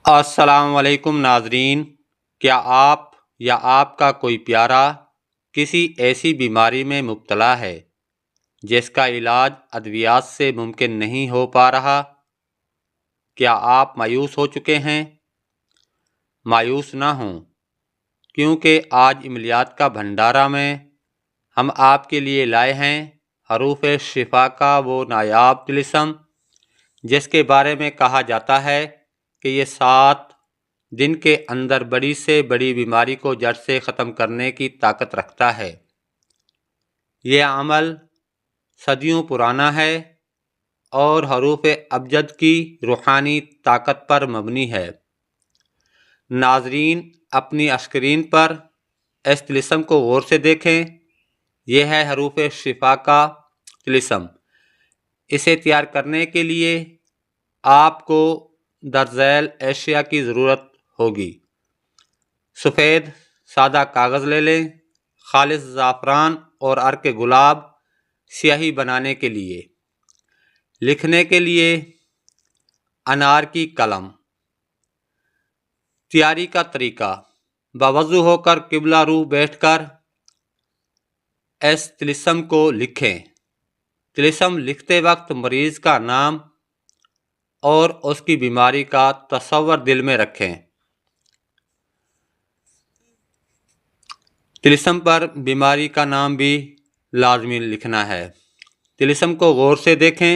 السلام علیکم ناظرین، کیا آپ یا آپ کا کوئی پیارا کسی ایسی بیماری میں مبتلا ہے جس کا علاج ادویات سے ممکن نہیں ہو پا رہا؟ کیا آپ مایوس ہو چکے ہیں؟ مایوس نہ ہوں، کیونکہ آج عملیات کا بھنڈارا میں ہم آپ کے لیے لائے ہیں حروف شفا کا وہ نایاب طلسم، جس کے بارے میں کہا جاتا ہے کہ یہ 7 دن کے اندر بڑی سے بڑی بیماری کو جڑ سے ختم کرنے کی طاقت رکھتا ہے۔ یہ عمل صدیوں پرانا ہے اور حروف ابجد کی روحانی طاقت پر مبنی ہے۔ ناظرین، اپنی اسکرین پر اس طلسم کو غور سے دیکھیں۔ یہ ہے حروف شفا کا طلسم۔ اسے تیار کرنے کے لیے آپ کو درذیل اشیاء کی ضرورت ہوگی۔ سفید سادہ کاغذ لے لیں، خالص زعفران اور عرق گلاب سیاہی بنانے کے لیے، لکھنے کے لیے انار کی قلم۔ تیاری کا طریقہ: باوضو ہو کر قبلہ رو بیٹھ کر اس طلسم کو لکھیں۔ طلسم لکھتے وقت مریض کا نام اور اس کی بیماری کا تصور دل میں رکھیں۔ طلسم پر بیماری کا نام بھی لازمی لکھنا ہے۔ طلسم کو غور سے دیکھیں۔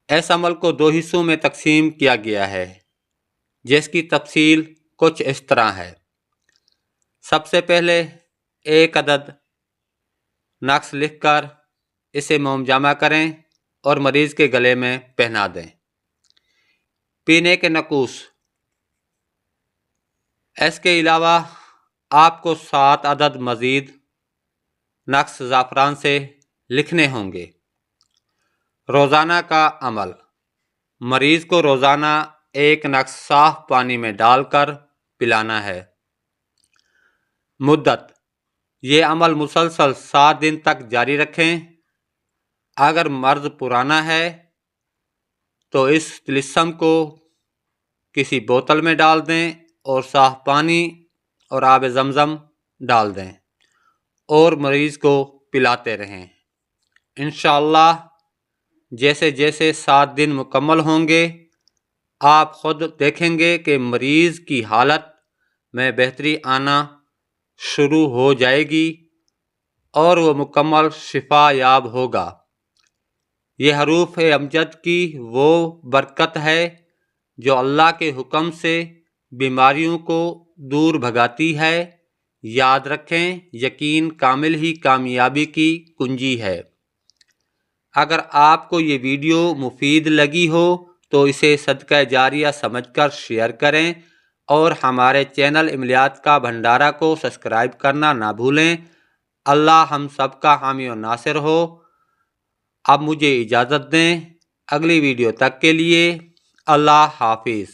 اس عمل کو 2 حصوں میں تقسیم کیا گیا ہے، جس کی تفصیل کچھ اس طرح ہے۔ سب سے پہلے 1 عدد نقش لکھ کر اسے موم جامع کریں اور مریض کے گلے میں پہنا دیں۔ پینے کے نقوص: اس کے علاوہ آپ کو 7 عدد مزید نقش زعفران سے لکھنے ہوں گے۔ روزانہ کا عمل: مریض کو روزانہ 1 نقش صاف پانی میں ڈال کر پلانا ہے۔ مدت: یہ عمل مسلسل 7 دن تک جاری رکھیں۔ اگر مرض پرانا ہے تو اس طلسم کو کسی بوتل میں ڈال دیں اور صاف پانی اور آب زمزم ڈال دیں اور مریض کو پلاتے رہیں۔ انشاءاللہ جیسے جیسے 7 دن مکمل ہوں گے، آپ خود دیکھیں گے کہ مریض کی حالت میں بہتری آنا شروع ہو جائے گی اور وہ مکمل شفا یاب ہوگا۔ یہ حروف ابجد کی وہ برکت ہے جو اللہ کے حکم سے بیماریوں کو دور بھگاتی ہے۔ یاد رکھیں، یقین کامل ہی کامیابی کی کنجی ہے۔ اگر آپ کو یہ ویڈیو مفید لگی ہو تو اسے صدقہ جاریہ سمجھ کر شیئر کریں اور ہمارے چینل عملیات کا بھنڈارا کو سبسکرائب کرنا نہ بھولیں۔ اللہ ہم سب کا حامی و ناصر ہو۔ اب مجھے اجازت دیں، اگلی ویڈیو تک کے لیے اللہ حافظ۔